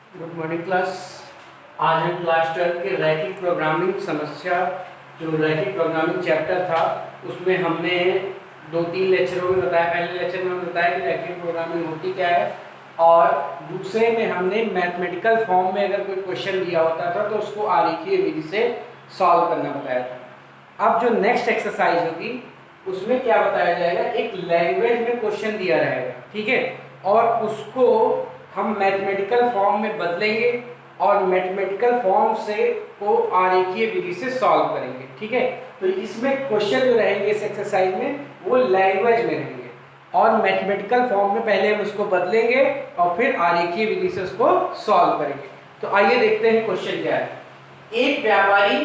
Good morning class. आज हम class 12 के रैखिक प्रोग्रामिंग समस्या जो रैखिक प्रोग्रामिंग चैप्टर था उसमें हमने 2-3 लेक्चरों में बताया। पहले लेक्चर में हमने बताया कि रैखिक प्रोग्रामिंग होती क्या है, और दूसरे में हमने मैथमेटिकल फॉर्म में अगर कोई क्वेश्चन दिया होता था तो उसको आरेखीय विधि से सॉल्व करना बताया था। अब जो नेक्स्ट एक्सरसाइज होगी उसमें क्या बताया जाएगा, एक लैंग्वेज में क्वेश्चन दिया रहेगा, ठीक है, और उसको हम मैथमेटिकल फॉर्म में बदलेंगे और मैथमेटिकल फॉर्म से को आरेखीय विधि से सॉल्व करेंगे, ठीक है। तो इसमें क्वेश्चन जो रहेंगे इस एक्सरसाइज में वो लैंग्वेज में रहेंगे और मैथमेटिकल फॉर्म में पहले हम उसको बदलेंगे और फिर आरेखीय विधि से उसको सॉल्व करेंगे। तो आइए देखते हैं क्वेश्चन क्या है। एक व्यापारी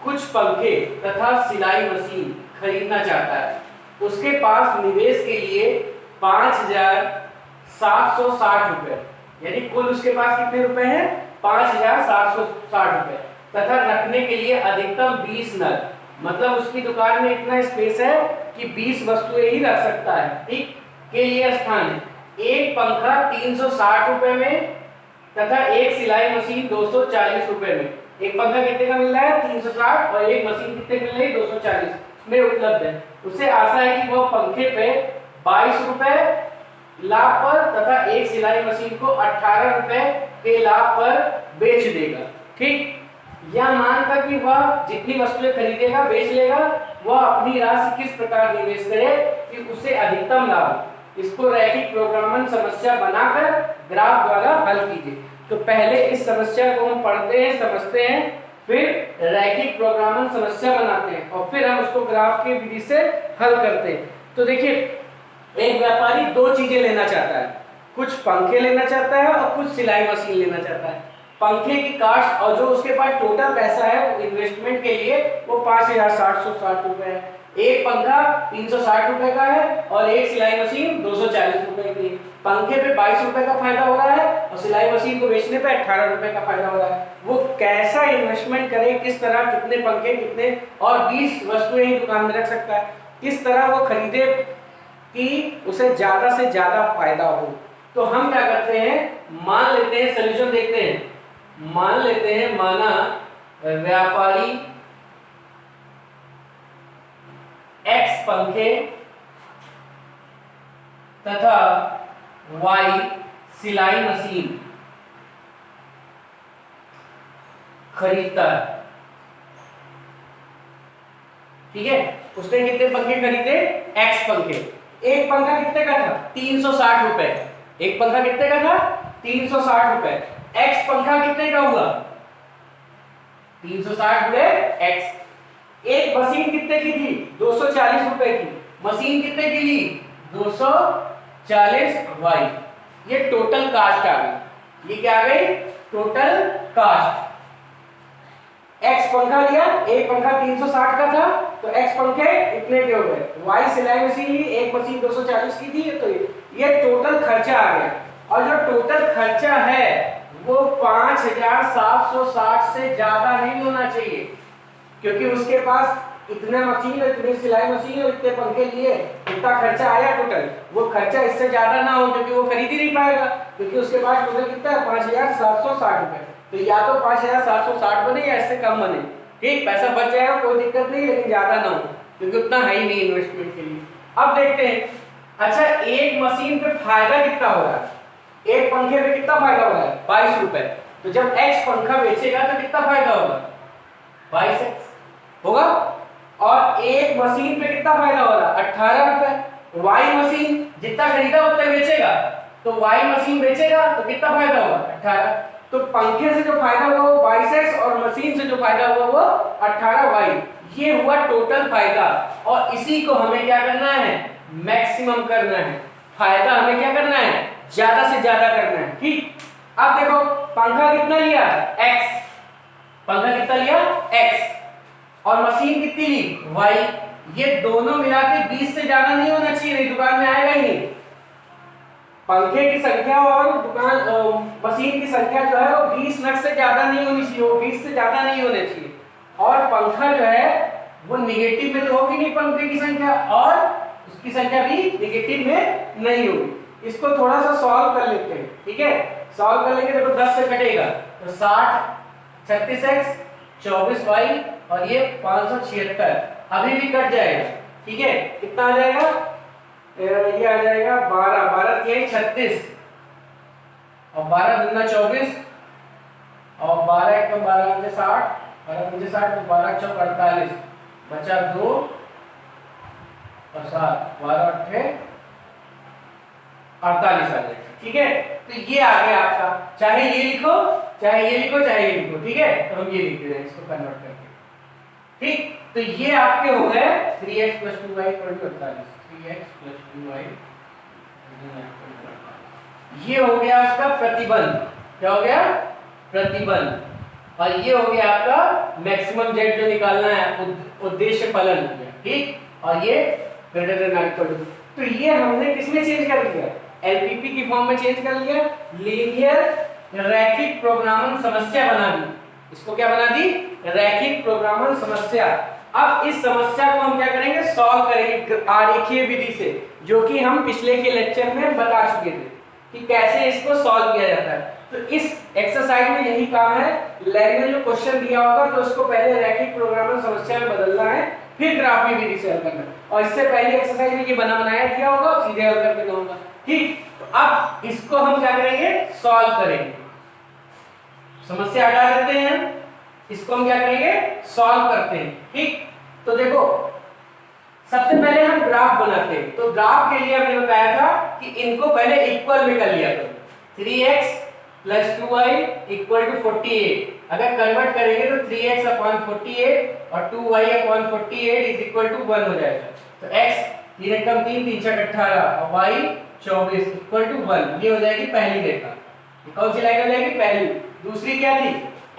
कुछ पंखे तथा सिलाई मशीन खरीदना चाहता है। उसके पास निवेश के लिए 5,760 रुपए, यानी कुल उसके पास कितने रुपए हैं, 5,760 रुपए, तथा रखने के लिए अधिकतम 20 नग, मतलब उसकी दुकान में इतना स्पेस है कि 20 वस्तुएं ही रख सकता है, ठीक, के लिए स्थान है। एक पंखा 360 रुपए में तथा एक सिलाई मशीन 240 रुपए में। एक पंखा कितने का मिल रहा है, 360, और एक मशीन कितने मिल रही है, 240 में उपलब्ध है। उसे आशा है कि वह पंखे पे 22 रुपए लाभ पर तथा एक सिलाई मशीन को 18 रुपए के लाभ पर बेच देगा, ठीक। यह मानकर कि वह जितनी वस्तुएं खरीदेगा बेच लेगा, वह अपनी राशि किस प्रकार निवेश करे कि उसे अधिकतम लाभ। इसको रैखिक प्रोग्रामिंग समस्या बनाकर ग्राफ द्वारा हल कीजिए। तो पहले इस समस्या को हम पढ़ते हैं, समझते हैं, फिर रैखिक प्रोग्रामिंग समस्या बनाते हैं और फिर हम उसको ग्राफ की विधि से हल करते हैं। तो देखिए, एक व्यापारी दो चीजें लेना चाहता है, कुछ पंखे लेना चाहता है और कुछ सिलाई मशीन लेना चाहता है। पंखे की कास्ट और जो उसके पास टोटल पैसा है इन्वेस्टमेंट के लिए वो 5,760 रुपए है। एक पंखा 360 रुपए का है और एक सिलाई मशीन 240 रुपए की। पंखे पे 22 रुपए का फायदा हो रहा है और सिलाई मशीन को बेचने पे 18 रुपए का फायदा हो रहा है। वो कैसा इन्वेस्टमेंट करे, किस तरह, कितने पंखे, कितने और 20 वस्तुएं ही दुकान में रख सकता है, किस तरह वो खरीदे कि उसे ज्यादा से ज्यादा फायदा हो। तो हम क्या करते हैं, मान लेते हैं, सोल्यूशन देखते हैं। मान लेते हैं, माना व्यापारी X पंखे तथा Y सिलाई मशीन खरीदता है, ठीक है। उसने कितने पंखे खरीदे, X पंखे। एक पंखा कितने का था, 360 रुपए। एक पंखा कितने का था, 360 रुपए। X पंखा कितने का हुआ, 360 रुपए X। एक मशीन कितने की थी, 240 रुपए की। मशीन कितने की ली, 240 Y। ये टोटल कास्ट आ गई। ये क्या आ गई, टोटल कास्ट। X पंखा लिया, एक पंखा 360 का था तो X पंखे इतने के हो गए। Y सिलाई मशीन ली, एक मशीन 240 की थी, तो ये टोटल खर्चा आ गया। और जो टोटल खर्चा है वो 5,760 से ज्यादा नहीं होना चाहिए, क्योंकि उसके पास इतने मशीन, इतनी सिलाई मशीन और इतने पंखे लिए, इतना खर्चा आया टोटल। वो खर्चा इससे ज्यादा ना हो, क्योंकि वो खरीद ही नहीं पाएगा, क्योंकि उसके पास टोटल कितना है, 5,760 रुपए। तो या तो 5,760 बने या इससे कम बने, ठीक। पैसा बच जाएगा, कोई दिक्कत नहीं, लेकिन ज्यादा ना हो, क्योंकि उतना है ही नहीं इन्वेस्टमेंट के लिए। अब देखते हैं, अच्छा, एक मशीन पे फायदा कितना हो रहा है, एक पंखे पे कितना फायदा हो रहा है, 22 रुपए। तो जब X पंखा बेचेगा तो कितना फायदा होगा, 22X होगा। और एक मशीन पे कितना फायदा हो रहा है, 18 रुपए। Y मशीन जितना खरीदा उतना बेचेगा, तो Y मशीन बेचेगा तो कितना फायदा होगा, 18। तो पंखे से जो फायदा हुआ वो 22X और मशीन से जो फायदा हुआ वो 18Y। ये हुआ टोटल फायदा, और इसी को हमें क्या करना है, मैक्सिमम करना है। फायदा हमें क्या करना है, ज्यादा से ज्यादा करना है, ठीक। अब देखो, पंखा कितना लिया, X। पंखा कितना लिया, X, और मशीन कितनी ली, Y। ये दोनों मिला के 20 से ज्यादा नहीं होना चाहिए, नहीं दुकान में आएगा ही नहीं। पंखे की संख्या और दुकान मशीन की संख्या जो है वो 20 नग से ज्यादा नहीं होनी चाहिए, वो 20 से ज्यादा नहीं होने चाहिए। और पंखा जो है वो निगेटिव में तो होगी नहीं पंखे की संख्या, और उसकी संख्या भी निगेटिव में नहीं होगी। इसको थोड़ा सा सॉल्व कर लेते हैं, ठीक है। सॉल्व कर लेंगे तो 10 से कटेगा तो 60 36x 24y और ये 576 अभी भी कट जाएगा। ठीक है, कितना आ जाएगा? ये आ जाएगा 12 12 के 36 और 12 दूना 24 और 12 एक 12 मुझे 60 12 मुझे 60 तो 12 चौक 48 बचा 2 और 7 12 अट्ठे 48 आ जाएगा। ठीक है, तो ये आ गया आपका, चाहे ये लिखो चाहे ये लिखो चाहे ये लिखो। ठीक है, तो हम ये लिख दे रहे हैं इसको कन्वर्ट करके। ठीक, तो ये आपके हो गए 3x + 2y = 48 3x + 2y ये हो गया उसका प्रतिबंध। क्या हो गया? प्रतिबंध। और ये हो गया आपका मैक्सिमम z जो निकालना है, उद्देश्य फलन हो गया। ठीक, और ये > तो ये हमने किसमें चेंज कर लिया? एलपीपी की फॉर्म में चेंज कर लिया, लीनियर रैखिक प्रोग्रामन समस्या बना दी। इसको क्या बना दी? रैखिक प्रोग्रामन समस्या। अब इस समस्या को हम क्या करेंगे? सॉल्व करेंगे आरेखीय विधि से, जो कि हम पिछले के लेक्चर में बता चुके थे कि कैसे इसको सॉल्व किया जाता है। तो इस एक्सरसाइज में यही काम है, लैंग्वेज में क्वेश्चन दिया होगा तो उसको पहले रैखिक प्रोग्रामन समस्या में बदलना है, फिर ग्राफीय विधि से हल करना है। और इससे पहले एक्सरसाइज में ये बनाया दिया होगा, सीधे हल करके दूंगा। ठीक, तो अब इसको हम क्या करेंगे? सॉल्व करेंगे। समस्या हटा देते हैं, इसको हम क्या करेंगे? सॉल्व करते हैं। ठीक, तो देखो सबसे पहले हम ग्राफ बनाते हैं। तो ग्राफ के लिए हमने बताया था कि इनको पहले इक्वल में कर लिया करो। 3x + 2y = 48। अगर कन्वर्ट करेंगे तो 3x/48 और 2y/48 = 1 हो जाएगा। तो x 3 × 3 3 × 18 और y 24 = 1। ये हो जाएगी पहली रेखा। कौन सी लाइन हो जाएगी? पहली। दूसरी क्या थी?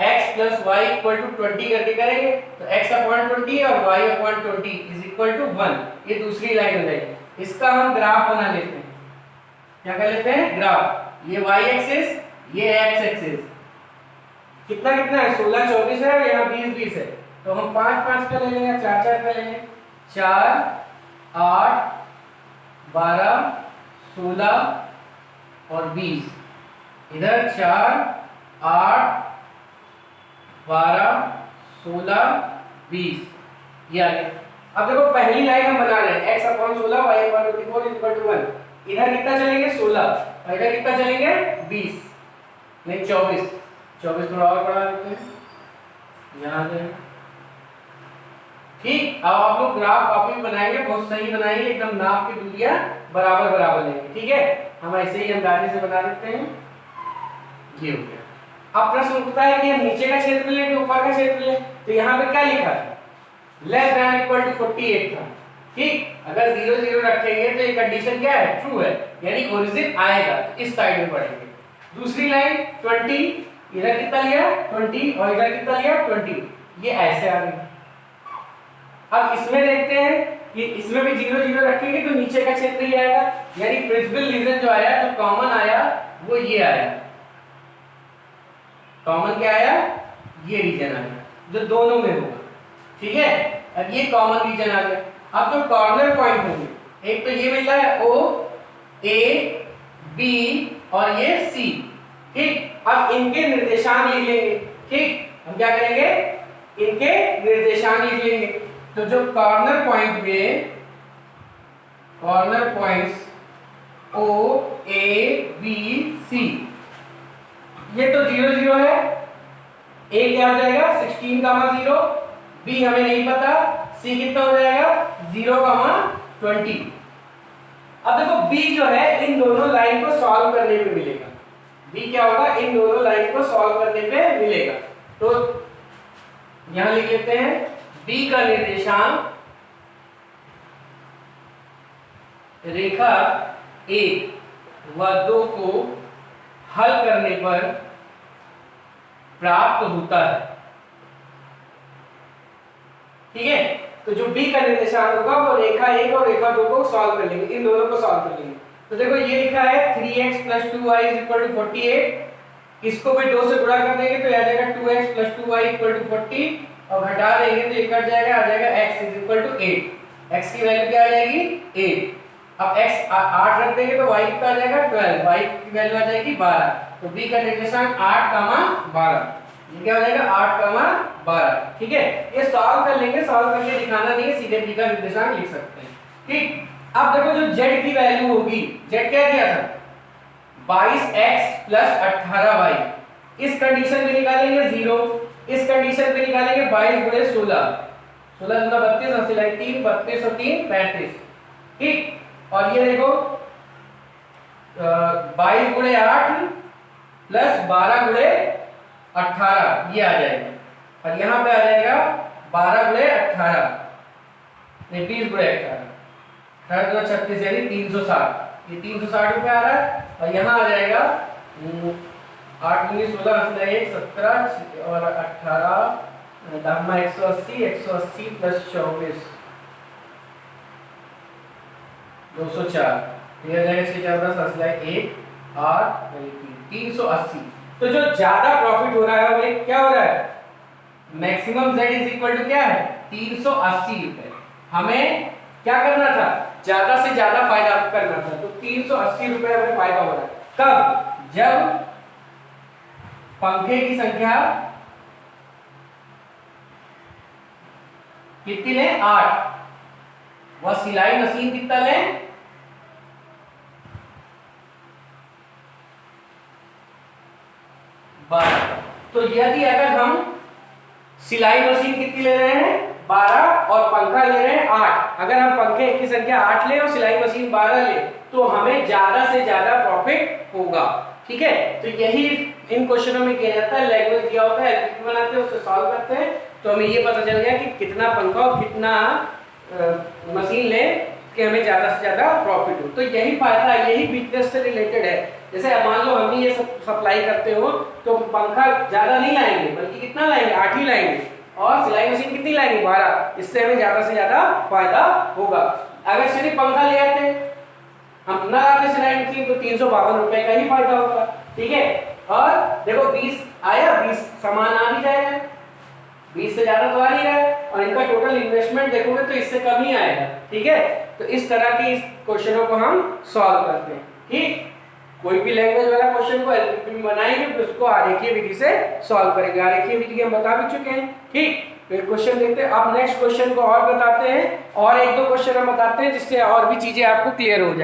x + y = 20 करके करेंगे तो x/20 और y/20 = 1। ये दूसरी लाइन हो जाएगी। इसका हम ग्राफ बना लेते हैं। क्या कर लेते हैं? ग्राफ। ये y एक्सिस, ये x एक्सिस। कितना कितना है? 16 24 है और यहाँ 20 20 है। तो हम 5 5 का ले लेंगे, 4 4 का ले लेंगे। 4 8 12 16 और 20। इधर 4 8 12 16 20 ये आ गया। अब देखो पहली लाइन हम बना रहे हैं x/16 y/24 = 1। इधर कितना चलेंगे? 16 और इधर कितना चलेंगे? 20 नहीं 24 थोड़ा और बढ़ा देते हैं यहाँ से। ठीक, अब आप लोग ग्राफ कॉपी बनाएंगे, बहुत सही बनाएंगे, एकदम नाप की दूरियां बराबर बराबर लेंगे। ठीक है, हम ऐसे ही अंदाजे से बना देते हैं। ये हो गया। अब प्रश्न उठता है कि हम नीचे का क्षेत्र लें कि ऊपर का क्षेत्र लें? तो यहाँ पे क्या लिखा है? < 48 था। ठीक, अगर 0 0 रखेंगे तो ये कंडीशन क्या है? ट्रू है, यानी ओरिजिन आएगा। तो इस साइड में पढ़ेंगे। दूसरी लाइन 20, इधर कितना लिया? 20 और इधर कितना लिया? 20। ये ऐसे आ गई। अब इसमें देखते हैं कि इसमें भी 0 0 रखेंगे तो नीचे का क्षेत्र ही आएगा, यानी प्रिंसिपल रीजन जो आया, जो कॉमन आया वो ये आया। कॉमन क्या आया? ये रीजन आया जो दोनों में होगा। ठीक है, अब ये कॉमन रीजन आ गया। अब जो कॉर्नर पॉइंट होंगे, एक तो ये मिल रहा है O A B और ये C। ठीक, अब इनके निर्देशांक लिख लेंगे। ठीक, हम क्या करेंगे? इनके निर्देशांक लिख लेंगे। तो जो कॉर्नर पॉइंट में corner points O A B C, ये तो 0 0 है। A क्या हो जाएगा? 16, 0। B हमें नहीं पता। C कितना हो जाएगा? 0, 20। अब देखो B जो है इन दोनों लाइन को सॉल्व करने पे मिलेगा। B क्या होगा? इन दोनों लाइन को सॉल्व करने पे मिलेगा। तो यहां लिख लेते हैं B का निर्देशांक रेखा 1 व 2 को हल करने पर प्राप्त होता है। ठीक है, तो जो B का निर्देशांक होगा वो रेखा 1 और रेखा 2 को सॉल्व कर लेंगे, इन दोनों को सॉल्व कर लेंगे। तो देखो ये लिखा है 3x + 2y = 48। इसको भी 2 से गुणा कर देंगे तो आ जाएगा 2x + 2y = 40 और घटा देंगे तो ये कट जाएगा, आ जाएगा x = 8। x की वैल्यू क्या आ जाएगी? 8। अब x 8 रख देंगे तो y कितना आ जाएगा 12, y की वैल्यू आ जाएगी 12। तो b का निर्देशांक 8, 12, ये क्या हो जाएगा 8, 12। ठीक है, ये सॉल्व कर लेंगे, सॉल्व करके दिखाना नहीं है, सीधे b का निर्देशांक लिख सकते हैं। ठीक, अब देखो जो z की वैल्यू होगी, z क्या दिया था 22x प्लस 18y, इस कंडीशन में निकालेंगे 0, इस कंडीशन में निकालेंगे 22 गुणे 16, 16 गुना 32 और सिलाई 3, 32 और 3 35। ठीक, और ये देखो 22 गुणे 8 प्लस 12 गुणे 18, ये आ जाएगा, और यहाँ पे आ जाएगा 12 गुणे 18, नहीं 20 गुणे 18, 18 गुना 36 यानी 360, ये 360 रुपए आ रहा है। और यहाँ आ जाएगा 8 गुनी 16 1 17 और 18 दामा 180, 180 प्लस 24 204, ये आ जाएगा 6 4 10 1 8 380। तो जो ज्यादा प्रॉफिट हो रहा है वो क्या हो रहा है, maximum z is equal to क्या है 380 रुपए। हमें क्या करना था, ज्यादा से ज्यादा फायदा करना था, तो 380 रुपए हमें फायदा हो रहा है। कब, जब पंखे की संख्या कितनी ले 8, वह सिलाई मशीन कितना ले 12। तो यदि अगर हम सिलाई मशीन कितनी ले रहे हैं 12 और पंखा ले रहे हैं 8, अगर हम पंखे की संख्या 8 ले और सिलाई मशीन 12 ले तो हमें ज्यादा से ज्यादा प्रॉफिट होगा। ठीक है, तो यही इन क्वेश्चनों में किया जाता है, लैंग्वेज दिया होता है, एल्गोरिथम बनाते हैं, उससे सॉल्व करते हैं, तो हमें ये पता चल गया कि कितना पंखा और कितना मशीन ले कि हमें ज्यादा से ज्यादा प्रॉफिट हो। तो यही फायदा है, यही बिजनेस से रिलेटेड है। जैसे मान लो हम ये सब सप्लाई करते हो तो पंखा ज्यादा नहीं लाएंगे, बल्कि कितना लाएंगे 8 ही लाएंगे, और सिलाई मशीन कितनी लाएंगे 12, इससे हमें ज्यादा से ज्यादा फायदा होगा। अगर सिर्फ पंखा ले आते हम ना आते सिलाई मशीन तो 352 रुपए का ही फायदा होगा। ठीक है, और देखो 20 आया, 20 सामान आ भी जाएगा, 20 से ज्यादा तो आ नहीं रहा है, और इनका टोटल इन्वेस्टमेंट देखोगे तो इससे कम ही आएगा। ठीक है, तो इस तरह के इस क्वेश्चनों को हम सॉल्व करते हैं। ठीक, कोई भी लैंग्वेज वाला क्वेश्चन को एल्गोरिथम बनाएंगे तो उसको आरेखीय विधि से सॉल्व करेंगे। आरेखीय विधि हम बता भी चुके हैं। ठीक, तो क्वेश्चन देखते हैं। अब नेक्स्ट क्वेश्चन को और बताते हैं, और एक दो क्वेश्चन हम बताते हैं जिससे और भी चीजें आपको क्लियर हो जाएगी।